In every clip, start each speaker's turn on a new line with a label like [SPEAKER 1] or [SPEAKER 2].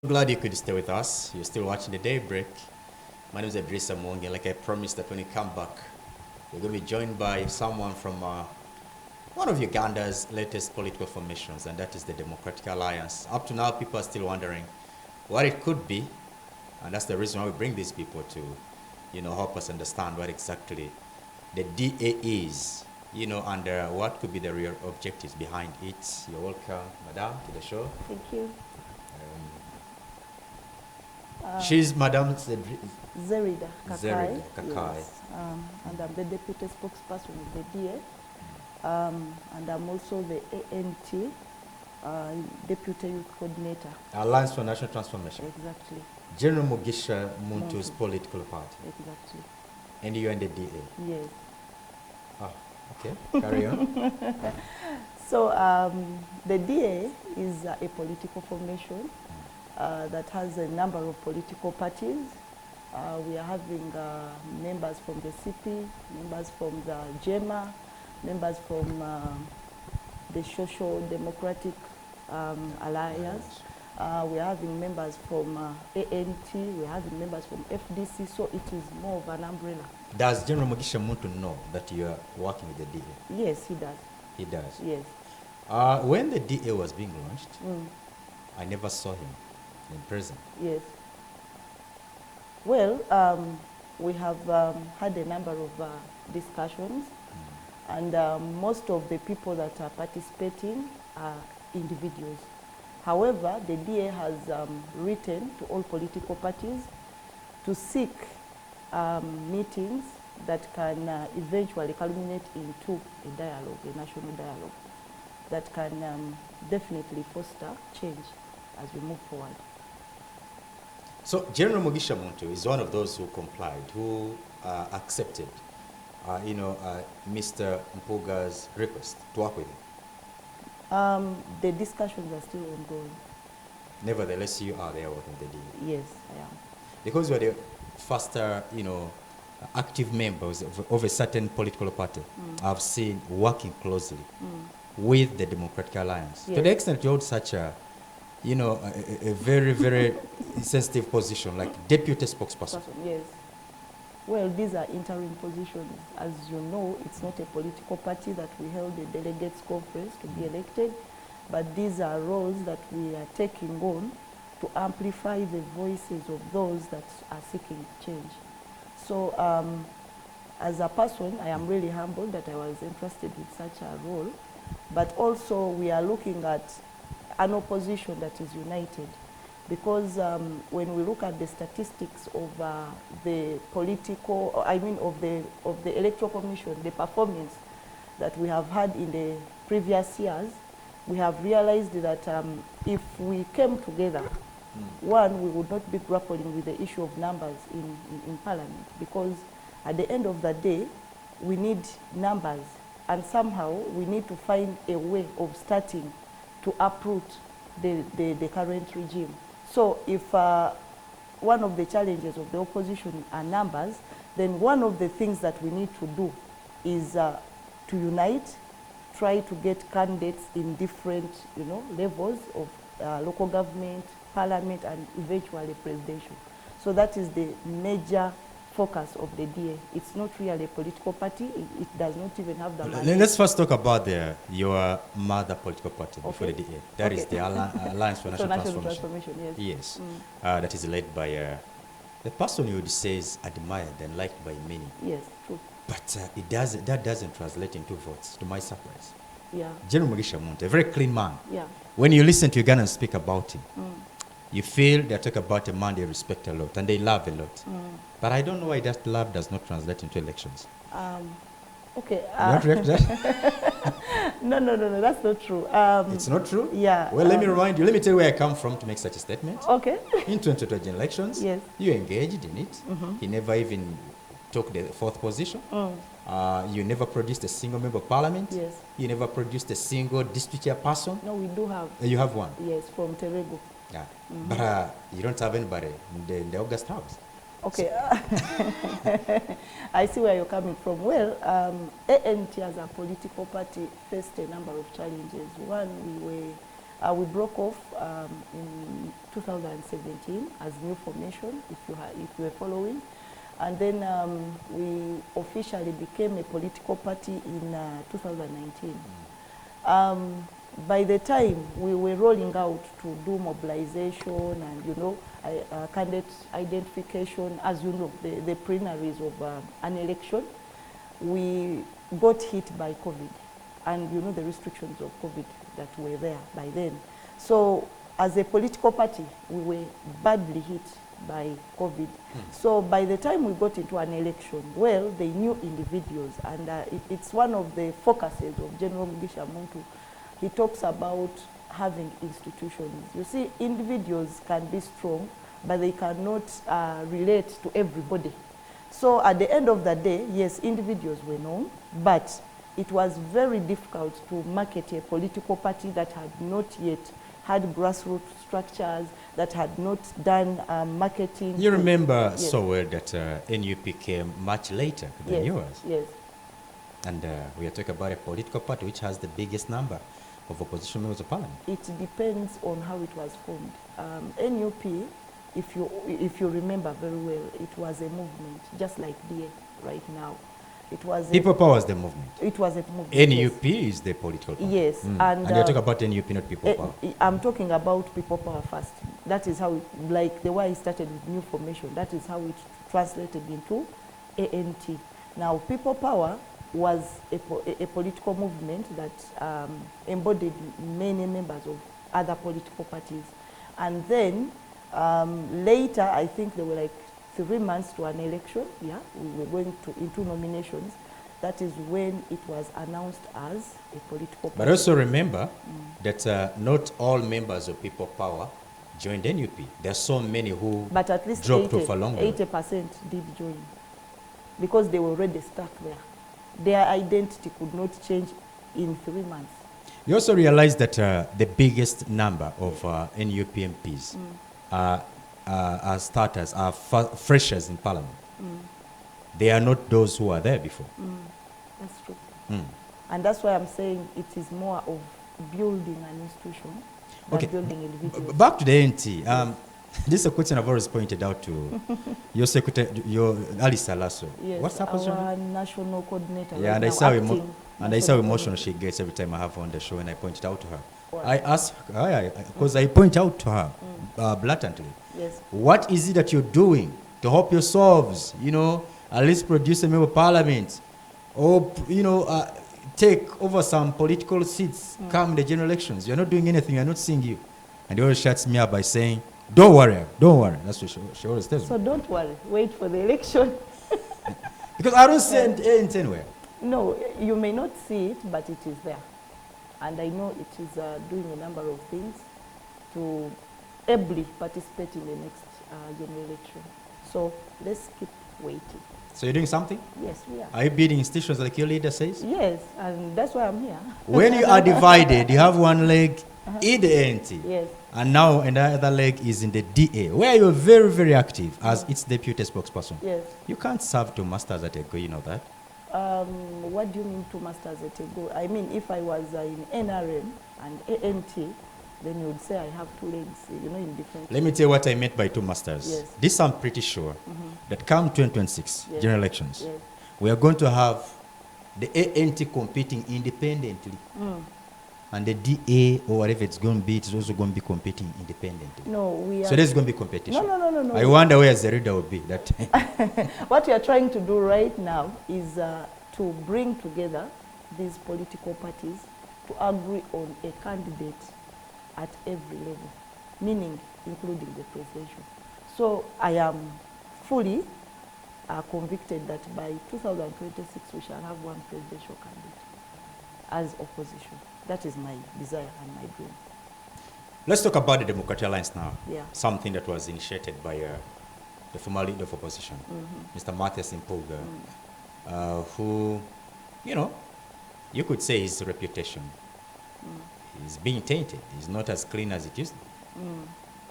[SPEAKER 1] Glad you could stay with us. You're still watching the Daybreak. My name is Idrissa Monge. Like I promised that when you come back, we're going to be joined by someone from one of Uganda's latest political formations, and that is the Democratic Alliance. Up to now, people are still wondering what it could be, and that's the reason why we bring these people to, help us understand what exactly the DA is, and what could be the real objectives behind it. You're welcome, Madam, to the show.
[SPEAKER 2] Thank you.
[SPEAKER 1] She's Madam
[SPEAKER 2] Zerida Kakai.
[SPEAKER 1] Zerida Kakai.
[SPEAKER 2] Yes. And I'm the deputy spokesperson of the DA. And I'm also the ANT deputy youth coordinator.
[SPEAKER 1] Alliance for National Transformation.
[SPEAKER 2] Exactly.
[SPEAKER 1] General Mugisha Muntu's political party.
[SPEAKER 2] Exactly.
[SPEAKER 1] And you are in the DA.
[SPEAKER 2] Yes.
[SPEAKER 1] Ah, okay. Carry on.
[SPEAKER 2] So the DA is a political formation that has a number of political parties. We are having members from the CP, members from the GEMA, members from the Social Democratic Alliance. We are having members from ANT, we are having members from FDC, so it is more of an umbrella.
[SPEAKER 1] Does General Mugisha Muntu know that you are working with the DA?
[SPEAKER 2] Yes, he does.
[SPEAKER 1] He does?
[SPEAKER 2] Yes.
[SPEAKER 1] When the DA was being launched, I never saw him in prison.
[SPEAKER 2] Yes. Well, we have had a number of discussions, and most of the people that are participating are individuals. However, the DA has written to all political parties to seek meetings that can eventually culminate into a dialogue, a national dialogue, that can definitely foster change as we move forward.
[SPEAKER 1] So General Mugisha Muntu is one of those who complied, who accepted, Mr. Mpuga'S request to work with him.
[SPEAKER 2] The discussions are still ongoing.
[SPEAKER 1] Nevertheless, you are there working with the DA.
[SPEAKER 2] Yes, I am.
[SPEAKER 1] Because you are the first, active members of a certain political party I've seen working closely with the Democratic Alliance.
[SPEAKER 2] Yes.
[SPEAKER 1] To the extent you hold such a, a very, very sensitive position, like deputy spokesperson.
[SPEAKER 2] Yes. Well, these are interim positions. As you know, it's not a political party that we held a delegates conference to be elected, but these are roles that we are taking on to amplify the voices of those that are seeking change. So as a person, I am really humbled that I was entrusted with such a role, but also we are looking at an opposition that is united, because when we look at the statistics of the political, of the Electoral Commission, the performance that we have had in the previous years, we have realized that if we came together, one, we would not be grappling with the issue of numbers in Parliament, because at the end of the day, we need numbers, and somehow we need to find a way of starting to uproot the current regime. So if one of the challenges of the opposition are numbers, then one of the things that we need to do is to unite, try to get candidates in different levels of local government, parliament, and eventually presidential. So that is the major focus of the DA. It's not really a political party. It does not even have the money.
[SPEAKER 1] Let's first talk about your mother political party before the DA. That is the Alliance for National Transformation.
[SPEAKER 2] Yes.
[SPEAKER 1] Yes. That is led by the person you would say is admired and liked by many.
[SPEAKER 2] Yes, true.
[SPEAKER 1] But that doesn't translate into votes, to my surprise.
[SPEAKER 2] Yeah.
[SPEAKER 1] General Mugisha Muntu, a very clean man.
[SPEAKER 2] Yeah.
[SPEAKER 1] When you listen to Ugandans speak about him, you feel they talk about a man they respect a lot and they love a lot. But I don't know why that love does not translate into elections.
[SPEAKER 2] Okay.
[SPEAKER 1] You don't react to that?
[SPEAKER 2] No, that's not true.
[SPEAKER 1] It's not true?
[SPEAKER 2] Yeah.
[SPEAKER 1] Well, let me remind you, let me tell you where I come from to make such a statement.
[SPEAKER 2] Okay.
[SPEAKER 1] In 2020 elections,
[SPEAKER 2] Yes.
[SPEAKER 1] you engaged in it. He never even took the fourth position. You never produced a single member of parliament.
[SPEAKER 2] Yes.
[SPEAKER 1] You never produced a single district chairperson.
[SPEAKER 2] No, we do have.
[SPEAKER 1] You have one.
[SPEAKER 2] Yes, from Terego.
[SPEAKER 1] Yeah. But you don't have anybody in the August House.
[SPEAKER 2] Okay. I see where you're coming from. Well, ANT as a political party faced a number of challenges. One, we were We broke off in 2017 as new formation, if you were following. And then we officially became a political party in 2019. By the time we were rolling out to do mobilization and, you know, candidate identification, as you know, the preliminaries of an election, we got hit by COVID. And you know the restrictions of COVID that were there by then. So as a political party, we were badly hit by COVID. So by the time we got into an election, well, they knew individuals, and it's one of the focuses of General Mugisha Muntu. He talks about having institutions. You see, individuals can be strong, but they cannot relate to everybody. So at the end of the day, yes, individuals were known, but it was very difficult to market a political party that had not yet had grassroots structures, that had not done marketing.
[SPEAKER 1] You remember
[SPEAKER 2] yes.
[SPEAKER 1] so well that NUP came much later than
[SPEAKER 2] Yes,
[SPEAKER 1] yours.
[SPEAKER 2] yes.
[SPEAKER 1] And we are talking about a political party which has the biggest number of opposition members of parliament.
[SPEAKER 2] It depends on how it was formed. NUP, if you remember very well, it was a movement, just like DA right now. It was
[SPEAKER 1] People Power is the movement.
[SPEAKER 2] It was a movement.
[SPEAKER 1] NUP is the political party.
[SPEAKER 2] Yes.
[SPEAKER 1] And you're talking about NUP, not People Power.
[SPEAKER 2] I'm talking about People Power first. That is how, like the way I started with new formation, that is how it translated into ANT. Now, People Power was a political movement that embodied many members of other political parties. And then later, I think there were like 3 months to an election, yeah, we were going into nominations. That is when it was announced as a political party.
[SPEAKER 1] But also remember that not all members of People Power joined NUP. There are so many who
[SPEAKER 2] but at least
[SPEAKER 1] dropped off along the way.
[SPEAKER 2] 80% did join, because they were already stuck there. Their identity could not change in 3 months.
[SPEAKER 1] You also realize that the biggest number of NUP MPs are starters, are freshers in parliament. They are not those who are there before.
[SPEAKER 2] That's true. And that's why I'm saying it is more of building an institution than building individuals.
[SPEAKER 1] Back to the NT. This is a question I've always pointed out to your secretary, your Alice Alaso.
[SPEAKER 2] Yes,
[SPEAKER 1] what's happened?
[SPEAKER 2] our national coordinator.
[SPEAKER 1] Yeah,
[SPEAKER 2] right
[SPEAKER 1] and I saw emotional she gets every time I have her on the show, and I point it out to her. What? I ask her, because I point out to her blatantly.
[SPEAKER 2] Yes.
[SPEAKER 1] What is it that you're doing to help yourselves, you know, at least produce a member of parliament, or, you know, take over some political seats come the general elections? You're not doing anything, you're not seeing you. And he always shuts me up by saying, don't worry. That's what she always tells me.
[SPEAKER 2] So don't worry, wait for the election.
[SPEAKER 1] Because I don't see it anywhere.
[SPEAKER 2] No, you may not see it, but it is there. And I know it is doing a number of things to ably participate in the next general election. So let's keep waiting.
[SPEAKER 1] So you're doing something?
[SPEAKER 2] Yes, we are.
[SPEAKER 1] Are you building institutions like your leader says?
[SPEAKER 2] Yes, and that's why I'm here.
[SPEAKER 1] When you are divided, you have one leg in the NT.
[SPEAKER 2] Yes.
[SPEAKER 1] And now another leg is in the DA, where you're very, very active as its deputy spokesperson.
[SPEAKER 2] Yes.
[SPEAKER 1] You can't serve 2 masters at a go, you know that?
[SPEAKER 2] What do you mean 2 masters at a go? I mean, if I was in NRM and ANT, then you would say I have 2 legs, you know, in different...
[SPEAKER 1] Let me tell you what I meant by 2 masters.
[SPEAKER 2] Yes.
[SPEAKER 1] This I'm pretty sure that come 2026
[SPEAKER 2] Yes.
[SPEAKER 1] general elections,
[SPEAKER 2] Yes.
[SPEAKER 1] we are going to have the ANT competing independently. And the DA or whatever it's going to be, it's also going to be competing independently.
[SPEAKER 2] No, we are...
[SPEAKER 1] So there's going to be competition.
[SPEAKER 2] No.
[SPEAKER 1] I wonder where Zerida will be that time.
[SPEAKER 2] What we are trying to do right now is to bring together these political parties to agree on a candidate at every level, meaning including the presidential. So I am fully convicted that by 2026 we shall have one presidential candidate as opposition. That is my desire and my dream.
[SPEAKER 1] Let's talk about the Democratic Alliance now.
[SPEAKER 2] Yeah.
[SPEAKER 1] Something that was initiated by the former leader of opposition, Mr. Hon Mpuga'S, who, you know, you could say his reputation is being tainted. He's not as clean as it used to be.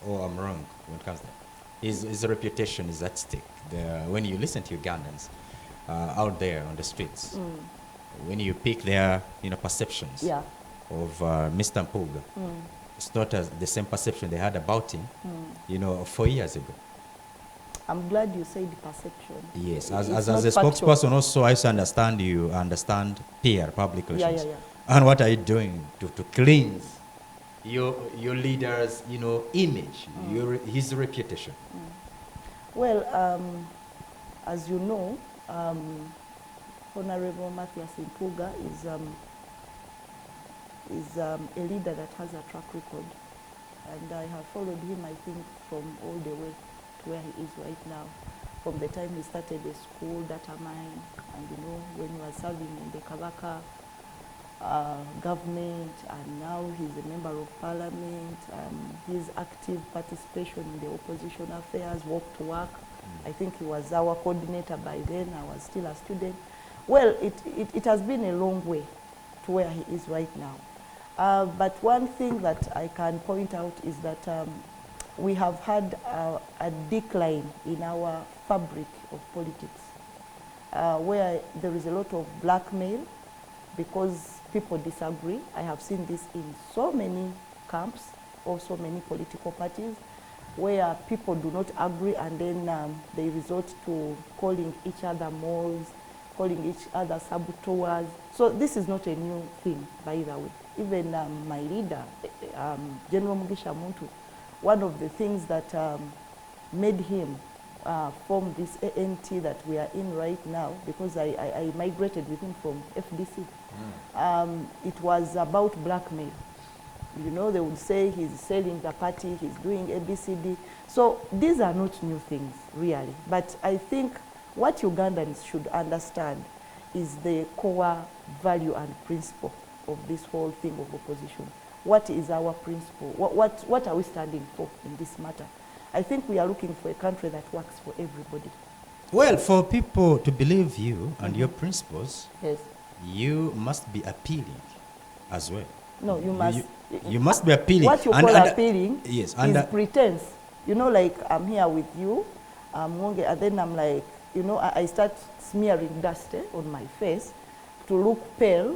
[SPEAKER 1] Or I'm wrong when it comes to that. His reputation is at stake. When you listen to Ugandans out there on the streets, when you pick their perceptions of Mr. Mpuga'S, it's not as the same perception they had about him, 4 years ago.
[SPEAKER 2] I'm glad you said perception.
[SPEAKER 1] Yes,
[SPEAKER 2] It's
[SPEAKER 1] as
[SPEAKER 2] not
[SPEAKER 1] a
[SPEAKER 2] factual.
[SPEAKER 1] spokesperson also, I also understand you understand PR, public relations.
[SPEAKER 2] Yeah.
[SPEAKER 1] And what are you doing to cleanse your leader's, image, his reputation?
[SPEAKER 2] Well, as you know, Honorable Hon Mpuga'S is a leader that has a track record, and I have followed him, I think, from all the way to where he is right now. From the time he started the school, data mine, and when he was serving in the Kabaka government, and now he's a member of parliament, his active participation in the opposition affairs, walk to work. I think he was our coordinator by then. I was still a student. Well, it has been a long way to where he is right now. But one thing that I can point out is that we have had a decline in our fabric of politics, where there is a lot of blackmail because people disagree. I have seen this in so many camps, or so many political parties, where people do not agree, and then they resort to calling each other moles, calling each other saboteurs. So this is not a new thing, by the way. Even my leader, General Mugisha Muntu, one of the things that made him form this ANT that we are in right now, because I migrated with him from FDC, it was about blackmail. They would say he's selling the party, he's doing ABCD. So these are not new things, really. But I think what Ugandans should understand is the core value and principle of this whole thing of opposition. What is our principle? What are we standing for in this matter? I think we are looking for a country that works for everybody.
[SPEAKER 1] Well, for people to believe you and your principles,
[SPEAKER 2] Yes.
[SPEAKER 1] you must be appealing as well.
[SPEAKER 2] No, you must.
[SPEAKER 1] You must be appealing.
[SPEAKER 2] What you call appealing
[SPEAKER 1] yes,
[SPEAKER 2] is pretense. Like I'm here with you, and then I'm like, I start smearing dust on my face to look pale,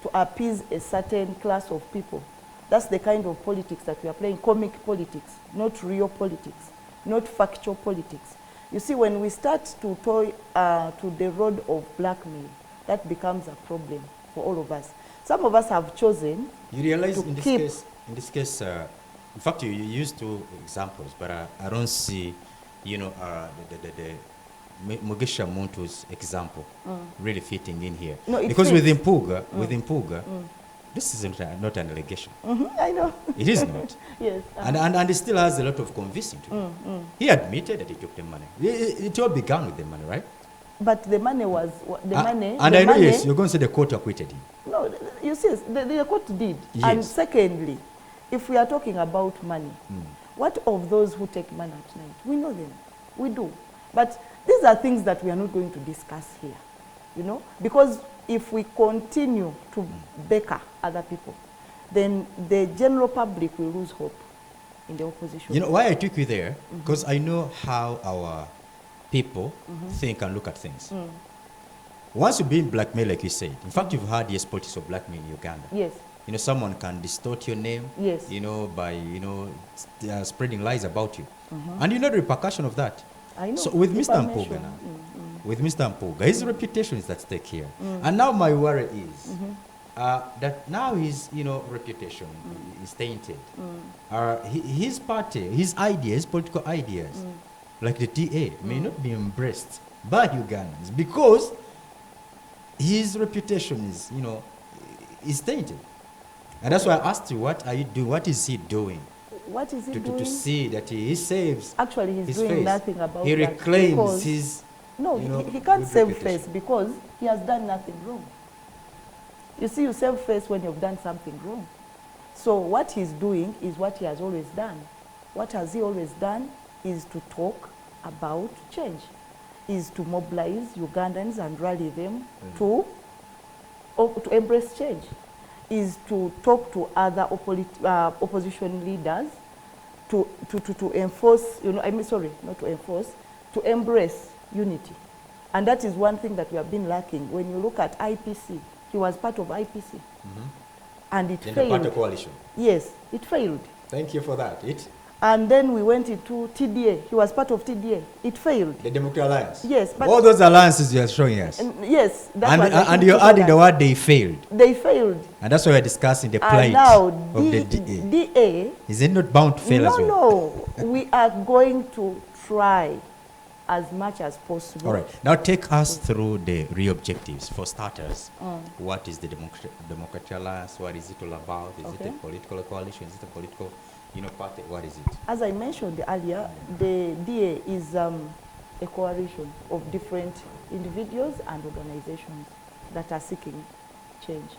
[SPEAKER 2] to appease a certain class of people. That's the kind of politics that we are playing, comic politics, not real politics, not factual politics. You see, when we start to toy to the road of blackmail, that becomes a problem for all of us. Some of us have chosen.
[SPEAKER 1] You realize in this case, in fact, you used two examples, but I don't see, the Mugisha Muntu's example really fitting in here.
[SPEAKER 2] No,
[SPEAKER 1] because with Mpuga'S, this is not an allegation.
[SPEAKER 2] I know.
[SPEAKER 1] It is not.
[SPEAKER 2] Yes.
[SPEAKER 1] And he still has a lot of convincing to do. He admitted that he took the money. It all began with the money, right?
[SPEAKER 2] But the money was money.
[SPEAKER 1] And I know, yes, you're going to say the court acquitted him.
[SPEAKER 2] No, you see, the court did.
[SPEAKER 1] Yes.
[SPEAKER 2] And secondly, if we are talking about money, what of those who take money at night? We know them. We do. But these are things that we are not going to discuss here, because if we continue to becker other people, then the general public will lose hope in the opposition.
[SPEAKER 1] Why I took you there? Because I know how our people think and look at things. Once you've been blackmailed, like you said, in fact, you've had politics of blackmail in Uganda.
[SPEAKER 2] Yes.
[SPEAKER 1] Someone can distort your name,
[SPEAKER 2] yes,
[SPEAKER 1] by, spreading lies about you. And the repercussion of that.
[SPEAKER 2] I know.
[SPEAKER 1] So with Mr. Mpuga'S now, with Mr. Mpuga'S, his reputation is at stake here. And now my worry is that now his, reputation is tainted. His party, his ideas, his political ideas, like the DA, may not be embraced by Ugandans because his reputation is, is tainted. And that's why I asked you, what are you doing? What is he doing?
[SPEAKER 2] What is he doing?
[SPEAKER 1] To see that he saves
[SPEAKER 2] Actually, he's
[SPEAKER 1] his
[SPEAKER 2] doing
[SPEAKER 1] face.
[SPEAKER 2] nothing about
[SPEAKER 1] he
[SPEAKER 2] that.
[SPEAKER 1] He reclaims his...
[SPEAKER 2] No, he can't save face because he has done nothing wrong. You see, you save face when you've done something wrong. So what he's doing is what he has always done. What has he always done is to talk about change, is to mobilize Ugandans and rally them to embrace change, is to talk to other opposition leaders to enforce, not to enforce, to embrace unity. And that is one thing that we have been lacking. When you look at IPC, he was part of IPC. and it
[SPEAKER 1] Then the
[SPEAKER 2] failed.
[SPEAKER 1] party coalition.
[SPEAKER 2] Yes, it failed.
[SPEAKER 1] Thank you for that.
[SPEAKER 2] And then we went into TDA. He was part of TDA. It failed.
[SPEAKER 1] The Democratic Alliance.
[SPEAKER 2] Yes, but
[SPEAKER 3] All those alliances you are showing us.
[SPEAKER 2] yes, that
[SPEAKER 3] And,
[SPEAKER 2] was the
[SPEAKER 3] and you're adding the word they failed.
[SPEAKER 2] They failed.
[SPEAKER 3] And that's why we're discussing the plight
[SPEAKER 2] And now
[SPEAKER 3] of the DA.
[SPEAKER 2] DA.
[SPEAKER 3] Is it not bound to fail as well?
[SPEAKER 2] No, we are going to try as much as possible.
[SPEAKER 1] All right. Now take us through the real objectives. For starters, what is the Democratic Alliance? What is it all about? Is it a political coalition? Is it a political, party? What is it?
[SPEAKER 2] As I mentioned earlier, the DA is a coalition of different individuals and organizations that are seeking change.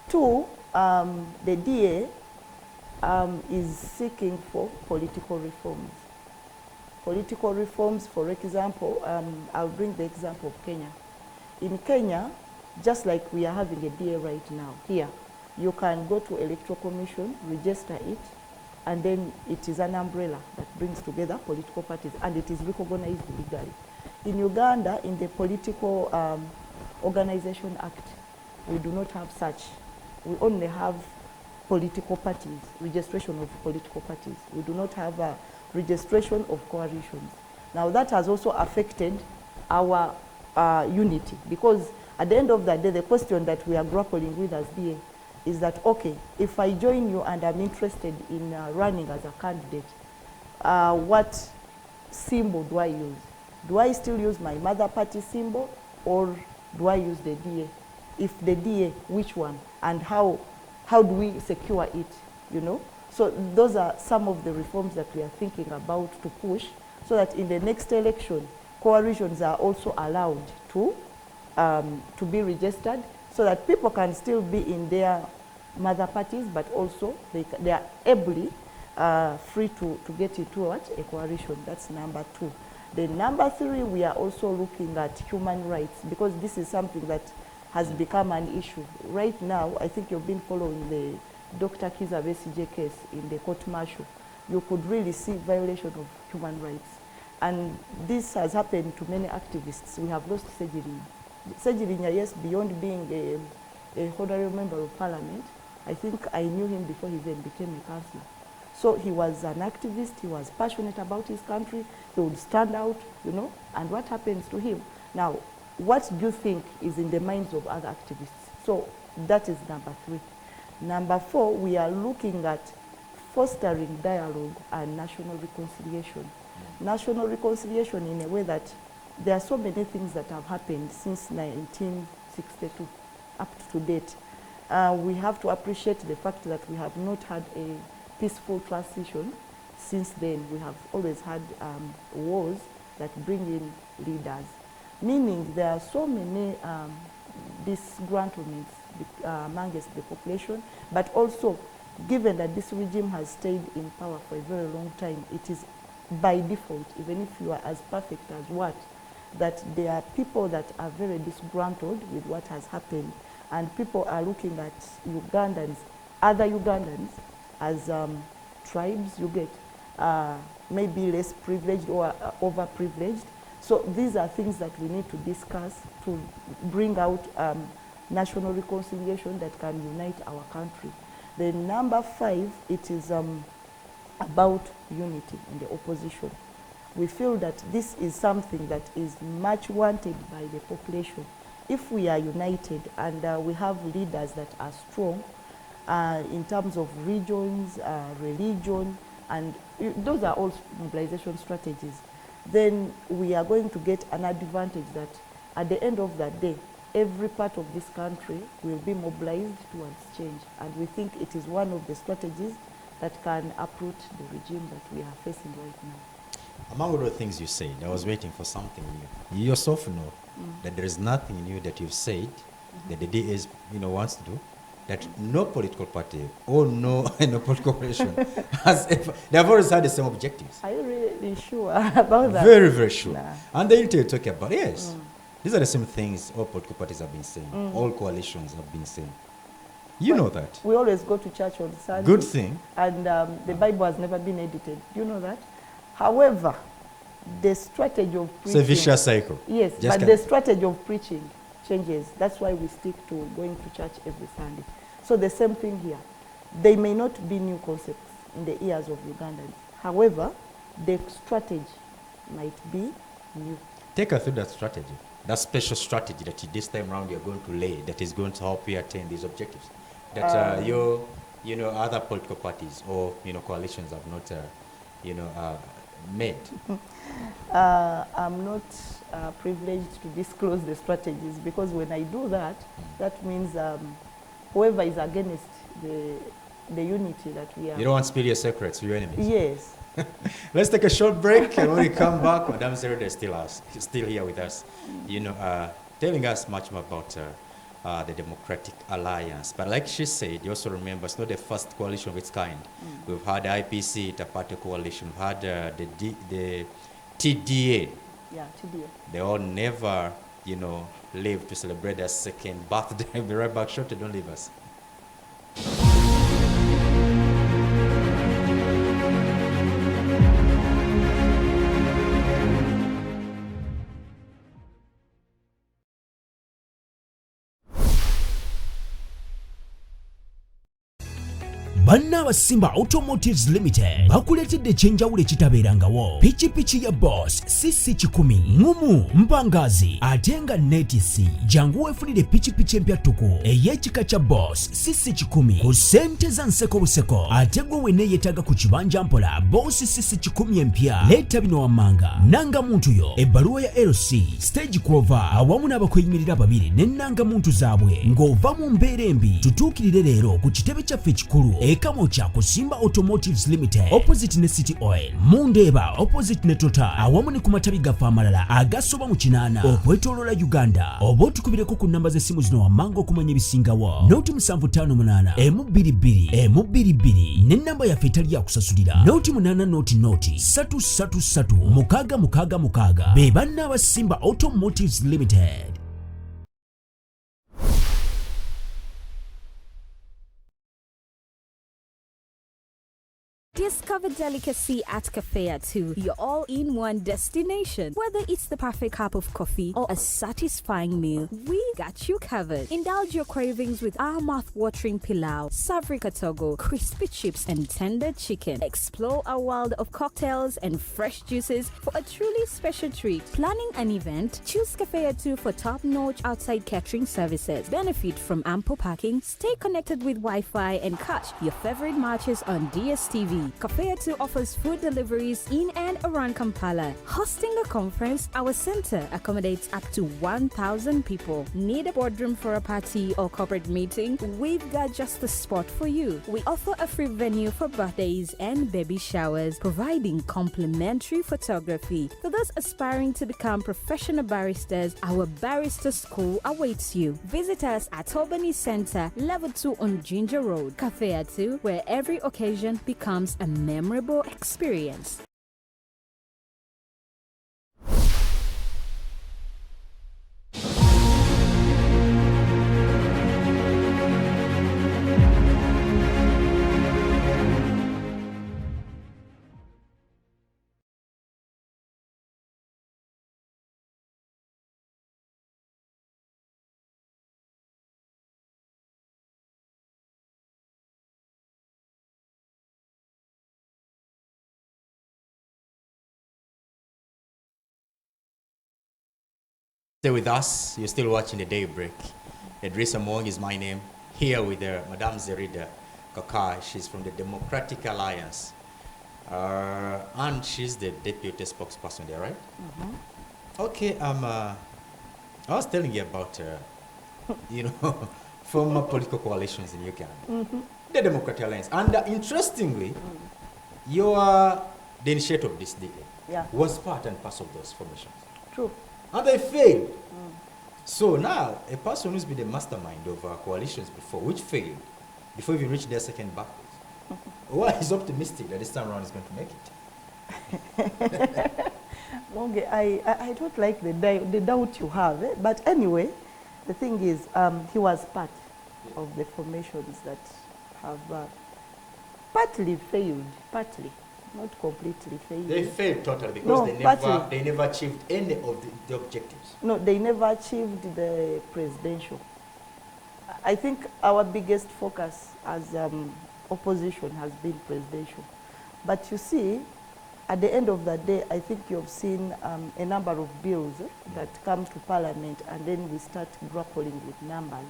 [SPEAKER 2] Two, the DA is seeking for political reforms. Political reforms, for example, I'll bring the example of Kenya. In Kenya, just like we are having a DA right now here, you can go to Electoral Commission, register it, and then it is an umbrella that brings together political parties, and it is recognized legally. In Uganda, in the Political Organization Act, we do not have such. We only have political parties, registration of political parties. We do not have a registration of coalitions. Now that has also affected our unity, because at the end of the day, the question that we are grappling with as DA is that, okay, if I join you and I'm interested in running as a candidate, what symbol do I use? Do I still use my mother party symbol, or do I use the DA? If the DA, which one? And how do we secure it, So those are some of the reforms that we are thinking about to push, so that in the next election, coalitions are also allowed to be registered, so that people can still be in their mother parties, but also they are ably free to get into a coalition. That's number two. Then number three, we are also looking at human rights, because this is something that has become an issue. Right now, I think you've been following the Dr. Kizza Besigye case in the court martial. You could really see violation of human rights. And this has happened to many activists. We have lost Sejirinya. Sejirinya, yes, beyond being a honorary member of parliament, I think I knew him before he then became a councillor. So he was an activist, he was passionate about his country, he would stand out, and what happens to him? Now, what do you think is in the minds of other activists? So that is number three. Number four, we are looking at fostering dialogue and national reconciliation. National reconciliation in a way that there are so many things that have happened since 1962 up to date. We have to appreciate the fact that we have not had a peaceful transition since then. We have always had wars that bring in leaders, meaning there are so many disgruntlements amongst the population, but also given that this regime has stayed in power for a very long time, it is by default, even if you are as perfect as what, that there are people that are very disgruntled with what has happened, and people are looking at Ugandans, other Ugandans, as tribes, you get, maybe less privileged or overprivileged. So these are things that we need to discuss to bring out national reconciliation that can unite our country. Then number five, it is about unity in the opposition. We feel that this is something that is much wanted by the population. If we are united and we have leaders that are strong in terms of regions, religion, and those are all mobilization strategies, then we are going to get an advantage that at the end of that day, every part of this country will be mobilized towards change. And we think it is one of the strategies that can uproot the regime that we are facing right now.
[SPEAKER 1] Among all the things you said, I was waiting for something new. You yourself know that there is nothing new that you've said that the DA wants to do, that no political party or no political coalition has ever. They have always had the same objectives.
[SPEAKER 2] Are you really sure about that?
[SPEAKER 1] Very, very sure.
[SPEAKER 2] Nah.
[SPEAKER 1] And the unity you talk about, yes. These are the same things all political parties have been saying, all coalitions have been saying. You know that.
[SPEAKER 2] We always go to church on Sunday.
[SPEAKER 1] Good thing.
[SPEAKER 2] And the Bible has never been edited. Do you know that? However, the strategy of preaching...
[SPEAKER 1] It's a vicious cycle.
[SPEAKER 2] Yes, but the strategy of preaching changes. That's why we stick to going to church every Sunday. So the same thing here. They may not be new concepts in the ears of Ugandans. However, the strategy might be new.
[SPEAKER 3] Take us through that strategy, that special strategy that this time around you're going to lay that is going to help you attain these objectives that other political parties or coalitions have not made.
[SPEAKER 2] I'm not privileged to disclose the strategies, because when I do that, that means whoever is against the unity that we are.
[SPEAKER 3] You don't want to spill your secrets to your enemies.
[SPEAKER 2] Yes.
[SPEAKER 3] Let's take a short break, and when we come back, Madame Zerida is still here with us, telling us much more about the Democratic Alliance. But like she said, you also remember it's not the first coalition of its kind. We've had the IPC, the party coalition, we've had the TDA.
[SPEAKER 2] Yeah, TDA.
[SPEAKER 3] They all never, live to celebrate their second birthday. We'll be right back shortly, don't leave us.
[SPEAKER 4] Banna Simba Automotives Limited bakuletedde ekyenjawulo ekitabeerangawo. Pichipichi ya Boss CC10 Ngumu Mpanga'S ate nga netisi jangu weefunire pichipichi empya ttuku ey'ekika kya Boss CC10 ku ssente za nseko buseko ate gwe weneeyetaaga ku kibanja mpola Boss CC10 empya leeta bino wammanga nnangamuntu yo ebbaluwa ya LC stage kwova awamu n'abakweyimirira babiri n'ennangamuntu zaabwe ng'ova mu mbeera embi tutuukirire leero ku kitebe kyaffe ekikulu Kamocha ku Simba Automotives Limited opposite ne City Oil Mundeba opposite ne Total awamu ne ku matabi gaffe amalala agasoba mu kinaana okwetooloola Uganda. Oba otukubireko ku nnamba z'essimu zino wammanga okumanya ebisingawo noti 758 n'ennamba yaffe etali yakusasulira noti 8 be banna aba Simba Automotives Limited.
[SPEAKER 5] Discover delicacy at Cafe 2, your all-in-one destination. Whether it's the perfect cup of coffee or a satisfying meal, we got you covered. Indulge your cravings with our mouth-watering pilau, savory katogo, crispy chips, and tender chicken. Explore our world of cocktails and fresh juices for a truly special treat. Planning an event? Choose Cafe 2 for top-notch outside catering services. Benefit from ample parking. Stay connected with Wi-Fi and catch your favorite matches on DSTV. Cafe 2 offers food deliveries in and around Kampala. Hosting a conference, our center accommodates up to 1,000 people. Need a boardroom for a party or corporate meeting? We've got just the spot for you. We offer a free venue for birthdays and baby showers, providing complimentary photography. For those aspiring to become professional baristas, our barista school awaits you. Visit us at Albany Center, Level 2 on Ginger Road. Cafe 2, where every occasion becomes a memorable experience.
[SPEAKER 1] Stay with us. You're still watching the Daybreak. Idrissa Mwong is my name. Here with Madame Zerida Kakai. She's from the Democratic Alliance. And she's the deputy spokesperson there, right? Mm-hmm. Okay, I was telling you about, former political coalitions in Uganda. Mm-hmm. The Democratic Alliance. And interestingly, you are the initiator of this DA.
[SPEAKER 2] Yeah.
[SPEAKER 1] Was part and parcel of those formations.
[SPEAKER 2] True.
[SPEAKER 1] And they failed. So now, a person who's been the mastermind of coalitions before, which failed, before even reached their second backwards, why is optimistic that this time around is going to make it?
[SPEAKER 2] Okay, I don't like the doubt you have. But anyway, the thing is, he was part of the formations that have partly failed, partly. Not completely failed.
[SPEAKER 1] They failed totally because they never achieved any of the objectives.
[SPEAKER 2] No, they never achieved the presidential. I think our biggest focus as opposition has been presidential. But you see, at the end of the day, I think you've seen a number of bills that come to Parliament, and then we start grappling with numbers.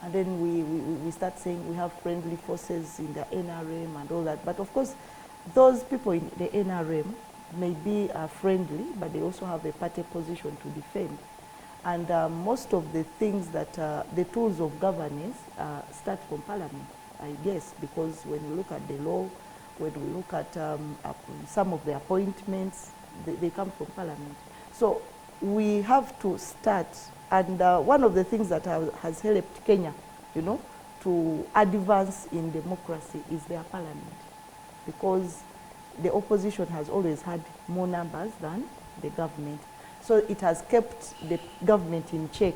[SPEAKER 2] And then we start saying we have friendly forces in the NRM and all that. But of course, those people in the NRM may be friendly, but they also have a party position to defend. And most of the things that, the tools of governance start from Parliament, I guess, because when you look at the law, when we look at some of the appointments, they come from Parliament. So we have to start, and one of the things that has helped Kenya, you know, to advance in democracy is their Parliament, because the opposition has always had more numbers than the government. So it has kept the government in check.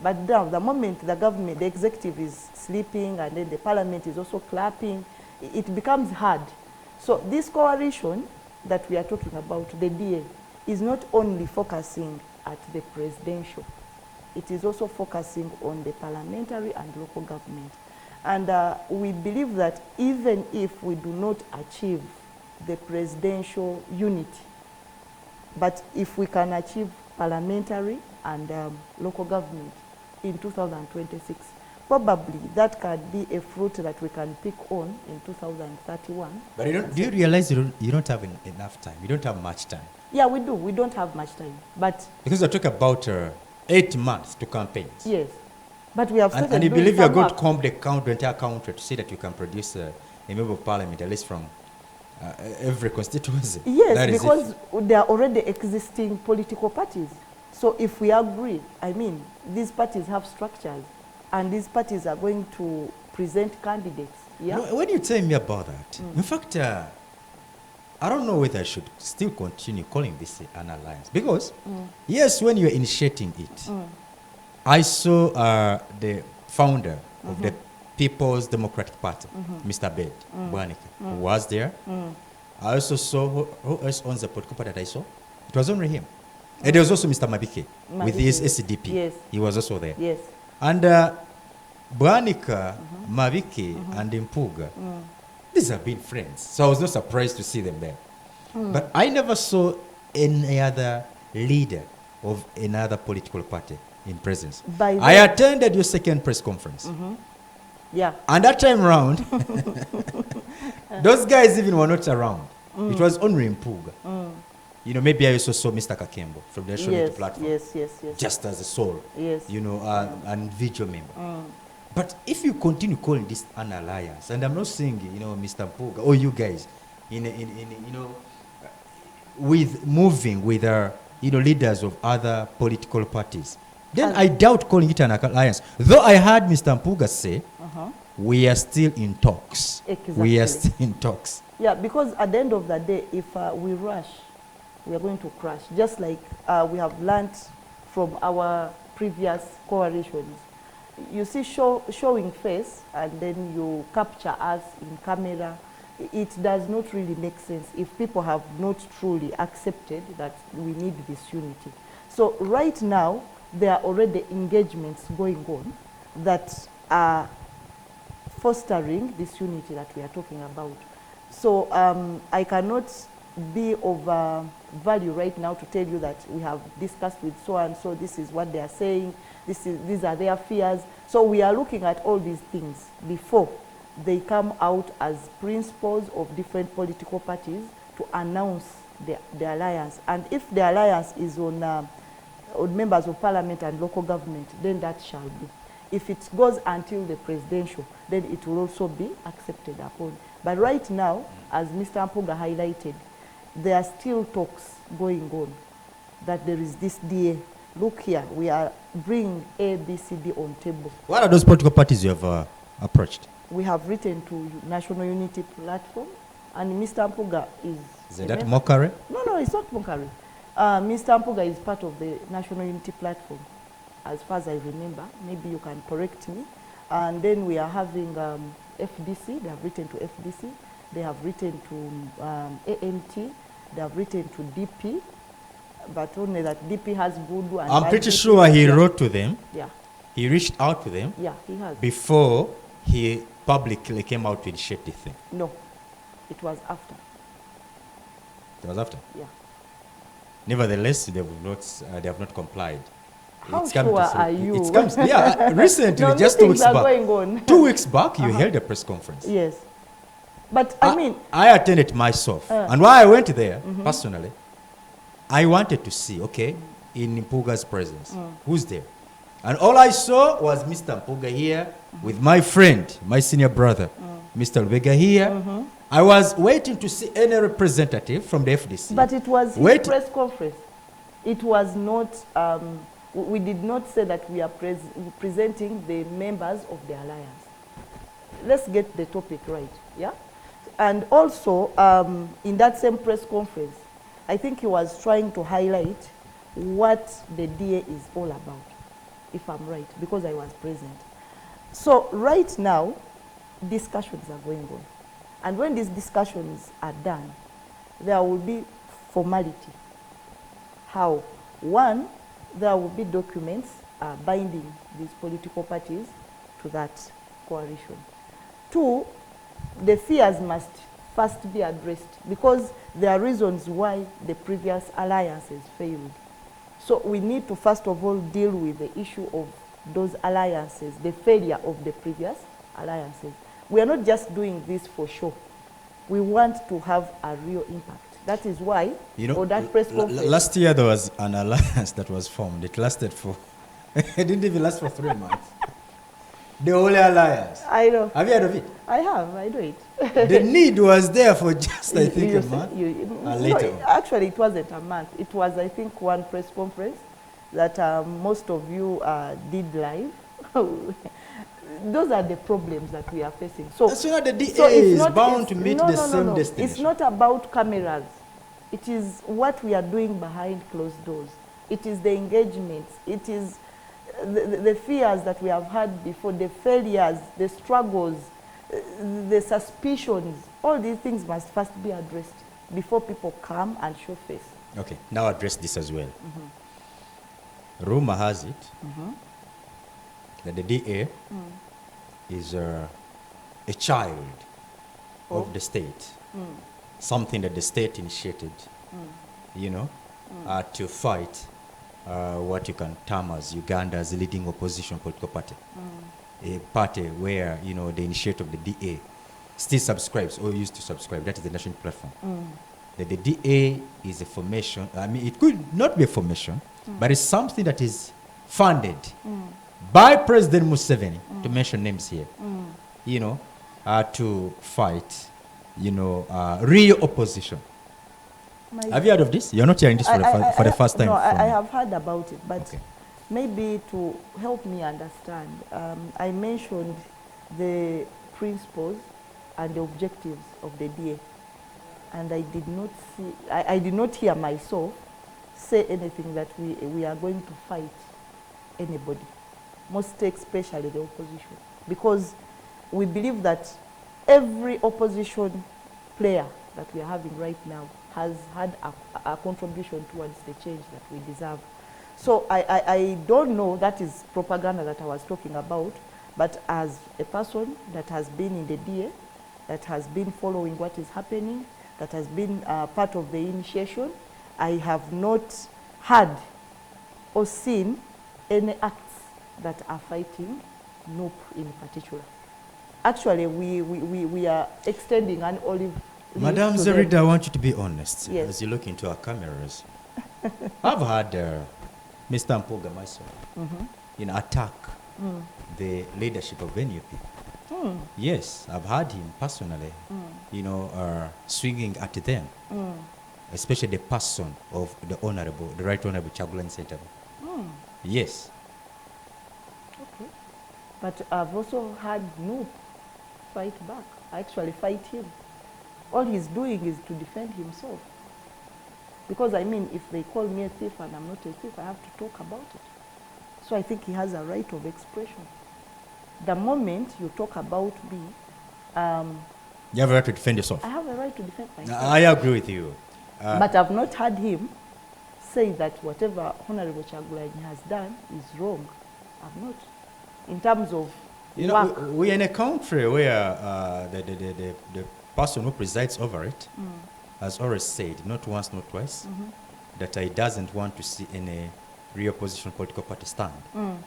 [SPEAKER 2] But now, the moment the government, the executive is sleeping and then the Parliament is also clapping, it becomes hard. So this coalition that we are talking about, the DA, is not only focusing at the presidential, it is also focusing on the parliamentary and local government. And we believe that even if we do not achieve the presidential unity, but if we can achieve parliamentary and local government in 2026, probably that can be a fruit that we can pick on in 2031.
[SPEAKER 3] But do you realize you don't have enough time? You don't have much time.
[SPEAKER 2] Yeah, we do. We don't have much time. But
[SPEAKER 3] because you're talking about 8 months to campaign.
[SPEAKER 2] Yes. But we have started
[SPEAKER 3] and you
[SPEAKER 2] doing
[SPEAKER 3] believe you're going to
[SPEAKER 2] work.
[SPEAKER 3] comb the entire country to see that you can produce a member of parliament, at least from every constituency.
[SPEAKER 2] Yes, because there are already existing political parties. So if we agree, I mean, these parties have structures, and these parties are going to present candidates. Yeah.
[SPEAKER 3] No, when you tell me about that, in fact, I don't know whether I should still continue calling this an alliance, because yes, when you're initiating it, I saw the founder of the People's Democratic Party, Mr. Bed Bwanika, who was there. I also saw who else owns the political party that I saw. It was only him. And there was also Mr. Mabike with his SDP.
[SPEAKER 2] Yes.
[SPEAKER 3] He was also there.
[SPEAKER 2] Yes.
[SPEAKER 3] And Bwanika, Mabike, and Mpuga, these have been friends. So I was not surprised to see them there. But I never saw any other leader of another political party in presence. I attended your second press conference.
[SPEAKER 2] Yeah.
[SPEAKER 3] And that time round, those guys even were not around. It was only Mpuga. You know, maybe I also saw Mr. Kakembo from the National Unity Platform.
[SPEAKER 2] Yes.
[SPEAKER 3] Just as a soul.
[SPEAKER 2] Yes.
[SPEAKER 3] You know, an visual member. But if you continue calling this an alliance, and I'm not saying, you know, Mr. Mpuga or you guys, you know, with moving with you know, leaders of other political parties, then I doubt calling it an alliance. Though I heard Mr. Mpuga'S say, we are still in talks.
[SPEAKER 2] Exactly.
[SPEAKER 3] We are still in talks.
[SPEAKER 2] Yeah, because at the end of the day, if we rush, we are going to crash. Just like we have learned from our previous coalitions. You see, showing face and then you capture us in camera, it does not really make sense if people have not truly accepted that we need this unity. So right now, there are already engagements going on that are fostering this unity that we are talking about. So I cannot be of value right now to tell you that we have discussed with so and so, this is what they are saying, these are their fears. So we are looking at all these things before they come out as principles of different political parties to announce the alliance. And if the alliance is on members of parliament and local government, then that shall be. If it goes until the presidential, then it will also be accepted upon. But right now, as Mr. Mpuga'S highlighted, there are still talks going on that there is this DA. Look here, we are bringing A, B, C, D on table.
[SPEAKER 3] What are those political parties you have approached?
[SPEAKER 2] We have written to National Unity Platform, and Mr. Mpuga'S is...
[SPEAKER 3] Is that mockery?
[SPEAKER 2] No, it's not mockery. Mr. Mpuga'S is part of the National Unity Platform, as far as I remember. Maybe you can correct me. And then we are having FDC. They have written to FDC. They have written to AMT. They have written to DP. But only that DP has good...
[SPEAKER 3] I'm pretty sure he wrote to them.
[SPEAKER 2] Yeah.
[SPEAKER 3] He reached out to them
[SPEAKER 2] Yeah, he has.
[SPEAKER 3] before he publicly came out to initiate the thing.
[SPEAKER 2] No, it was after.
[SPEAKER 3] It was after.
[SPEAKER 2] Yeah.
[SPEAKER 3] Nevertheless, they have not complied.
[SPEAKER 2] How
[SPEAKER 3] It's come to
[SPEAKER 2] sure
[SPEAKER 3] say-
[SPEAKER 2] are you?
[SPEAKER 3] It's come, yeah, recently,
[SPEAKER 2] No,
[SPEAKER 3] just 2 weeks
[SPEAKER 2] meetings are
[SPEAKER 3] back.
[SPEAKER 2] going on.
[SPEAKER 3] 2 weeks back, you held a press conference.
[SPEAKER 2] Yes. But I mean,
[SPEAKER 3] I attended myself. And while I went there, personally, I wanted to see, okay, in Mpuga'S presence, who's there? And all I saw was Mr. Mpuga'S here with my friend, my senior brother, Mr. Lubega here. I was waiting to see any representative from the FDC.
[SPEAKER 2] but it was his
[SPEAKER 3] Wait.
[SPEAKER 2] press conference. It was not, we did not say that we are presenting the members of the alliance. Let's get the topic right, yeah? And also, in that same press conference, I think he was trying to highlight what the DA is all about, if I'm right, because I was present. So right now, discussions are going on. And when these discussions are done, there will be formality. How? One, there will be documents binding these political parties to that coalition. Two, the fears must first be addressed because there are reasons why the previous alliances failed. So we need to first of all deal with the issue of those alliances, the failure of the previous alliances. We are not just doing this for show. We want to have a real impact. That is why, for that press conference.
[SPEAKER 3] Last year there was an alliance that was formed. It lasted for, it didn't even last for 3 months. The whole alliance.
[SPEAKER 2] I know.
[SPEAKER 3] Have you heard of it?
[SPEAKER 2] I have, I know it.
[SPEAKER 3] The need was there for just, I think,
[SPEAKER 2] You
[SPEAKER 3] a
[SPEAKER 2] see-
[SPEAKER 3] month.
[SPEAKER 2] no,
[SPEAKER 3] Later on.
[SPEAKER 2] actually, it wasn't a month. It was, I think, one press conference that most of you did live. Those are the problems that we are facing. So,
[SPEAKER 3] So the DA
[SPEAKER 2] so it's
[SPEAKER 3] is
[SPEAKER 2] not-
[SPEAKER 3] bound
[SPEAKER 2] it's-
[SPEAKER 3] to meet
[SPEAKER 2] no,
[SPEAKER 3] the
[SPEAKER 2] no, no,
[SPEAKER 3] same
[SPEAKER 2] no.
[SPEAKER 3] destination.
[SPEAKER 2] It's not about cameras. It is what we are doing behind closed doors. It is the engagements. It is the fears that we have had before, the failures, the struggles, the suspicions. All these things must first be addressed before people come and show face.
[SPEAKER 3] Okay, now address this as well. Rumor has it that the DA is a child of the state, something that the state initiated, to fight what you can term as Uganda's leading opposition political party. A party where, the initiator of the DA still subscribes or used to subscribe. That is the national platform. That the DA is a formation. I mean, it could not be a formation, but it's something that is funded by President Museveni, to mention names here, to fight, real opposition. Have you heard of this? You're not hearing this for the first time.
[SPEAKER 2] No,
[SPEAKER 3] from
[SPEAKER 2] I
[SPEAKER 3] me.
[SPEAKER 2] have heard about it, but
[SPEAKER 3] Okay.
[SPEAKER 2] maybe to help me understand, I mentioned the principles and the objectives of the DA, and I did not see, I did not hear myself say anything that we are going to fight anybody, most especially the opposition, because we believe that every opposition player that we are having right now has had a contribution towards the change that we deserve. So I don't know, that is propaganda that I was talking about, but as a person that has been in the DA, that has been following what is happening, that has been part of the initiation, I have not heard or seen any acts that are fighting NUP in particular. Actually, we are extending an olive leaf
[SPEAKER 3] Madam
[SPEAKER 2] to them.
[SPEAKER 3] Zerida, I want you to be honest
[SPEAKER 2] Yes.
[SPEAKER 3] as you look into our cameras. I've had Mr. Mpuga'S myself attack the leadership of NUP. Yes, I've had him personally, swinging at them, especially the person of the Right Honorable Chagulanyi Ssentamu. Yes.
[SPEAKER 2] Okay. But I've also had NUP fight back, actually fight him. All he's doing is to defend himself. Because I mean, if they call me a thief and I'm not a thief, I have to talk about it. So I think he has a right of expression. The moment you talk about me,
[SPEAKER 3] You have a right to defend yourself.
[SPEAKER 2] I have a right to defend myself.
[SPEAKER 3] I agree with you.
[SPEAKER 2] But I've not heard him say that whatever Honorable Chagulanyi has done is wrong. I've not. in terms of
[SPEAKER 3] You know,
[SPEAKER 2] work.
[SPEAKER 3] we're in a country where the person who presides over it has always said, not once, not twice, that he doesn't want to see any real opposition political party stand.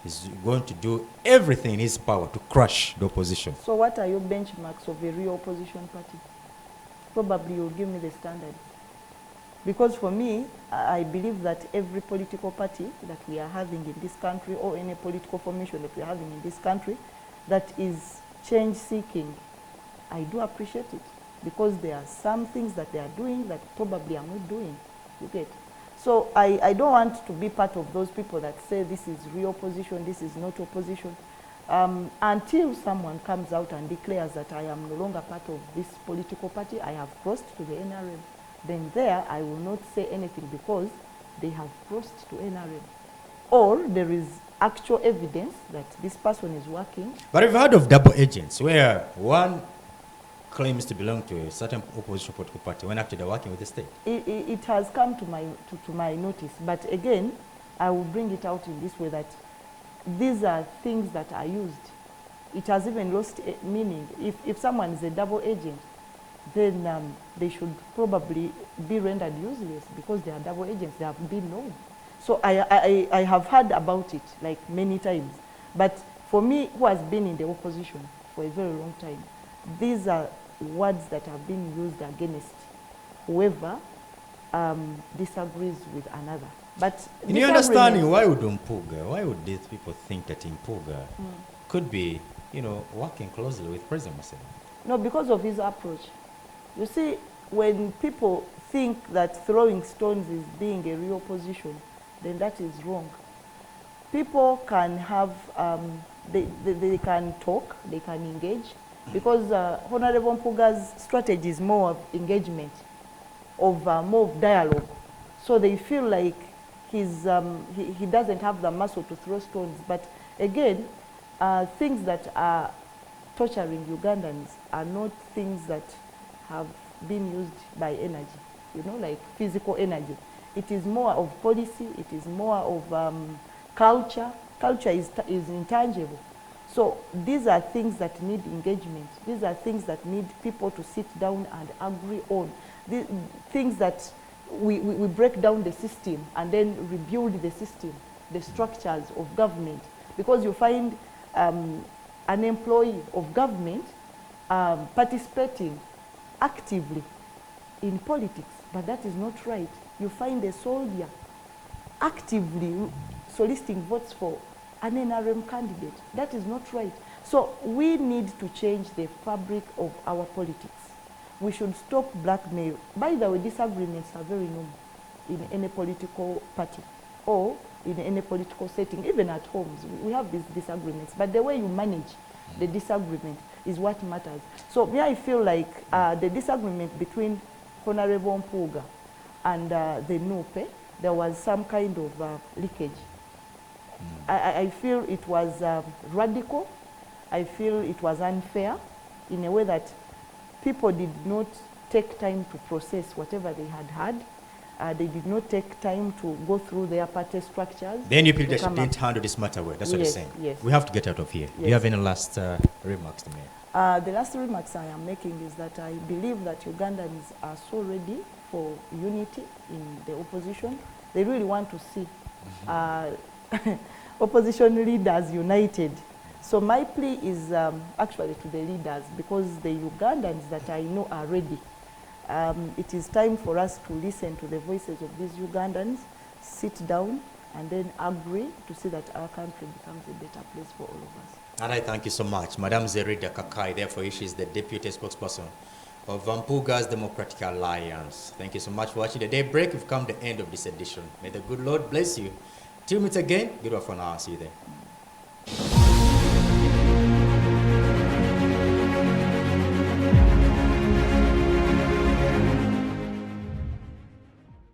[SPEAKER 3] He's going to do everything in his power to crush the opposition.
[SPEAKER 2] So what are your benchmarks of a real opposition party? Probably you'll give me the standards. Because for me, I believe that every political party that we are having in this country, or any political formation that we are having in this country, that is change-seeking, I do appreciate it. Because there are some things that they are doing that probably I'm not doing. You get? So I don't want to be part of those people that say this is real opposition, this is not opposition. Until someone comes out and declares that I am no longer part of this political party, I have crossed to the NRM, then there I will not say anything because they have crossed to NRM. Or there is actual evidence that this person is working.
[SPEAKER 3] But I've heard of double agents, where one claims to belong to a certain opposition political party when actually they're working with the state.
[SPEAKER 2] It has come to my notice, but again, I will bring it out in this way that these are things that are used. It has even lost meaning. If someone is a double agent, then they should probably be rendered useless because they are double agents. They have been known. So I have heard about it like many times. But for me, who has been in the opposition for a very long time, these are words that have been used against whoever disagrees with another. But
[SPEAKER 3] in your understanding, why would these people think that Mpuga'S could be, you know, working closely with President Museveni?
[SPEAKER 2] No, because of his approach. You see, when people think that throwing stones is being a real opposition, then that is wrong. People can have, they can talk, they can engage, because Hon Mpuga'S strategy is more of engagement, of more of dialogue. So they feel like he doesn't have the muscle to throw stones. But again, things that are torturing Ugandans are not things that have been used by energy, you know, like physical energy. It is more of policy, it is more of culture. Culture is intangible. So these are things that need engagement. These are things that need people to sit down and agree on. These things that we break down the system and then rebuild the system, the structures of government. Because you find an employee of government participating actively in politics, but that is not right. You find a soldier actively soliciting votes for an NRM candidate. That is not right. So we need to change the fabric of our politics. We should stop blackmail. By the way, disagreements are very normal in any political party or in any political setting, even at homes. We have these disagreements, but the way you manage the disagreement is what matters. So yeah, I feel like the disagreement between Hon Mpuga'S and the NUPE, there was some kind of leakage. I feel it was radical. I feel it was unfair in a way that people did not take time to process whatever they had had. They did not take time to go through their party structures.
[SPEAKER 3] Then you people didn't handle this matter well. That's what you're saying.
[SPEAKER 2] Yes.
[SPEAKER 3] We have to get out of here.
[SPEAKER 2] Yes.
[SPEAKER 3] Do you have any last remarks to make?
[SPEAKER 2] The last remarks I am making is that I believe that Ugandans are so ready for unity in the opposition. They really want to see opposition leaders united. So my plea is actually to the leaders, because the Ugandans that I know are ready. It is time for us to listen to the voices of these Ugandans, sit down, and then agree to see that our country becomes a better place for all of us.
[SPEAKER 3] And I thank you so much. Madam Zerida Kakai, therefore, she is the deputy spokesperson of Mpuga'S Democratic Alliance. Thank you so much for watching the Daybreak. We've come to the end of this edition. May the good Lord bless you. Till we meet again, good one for now. See you there.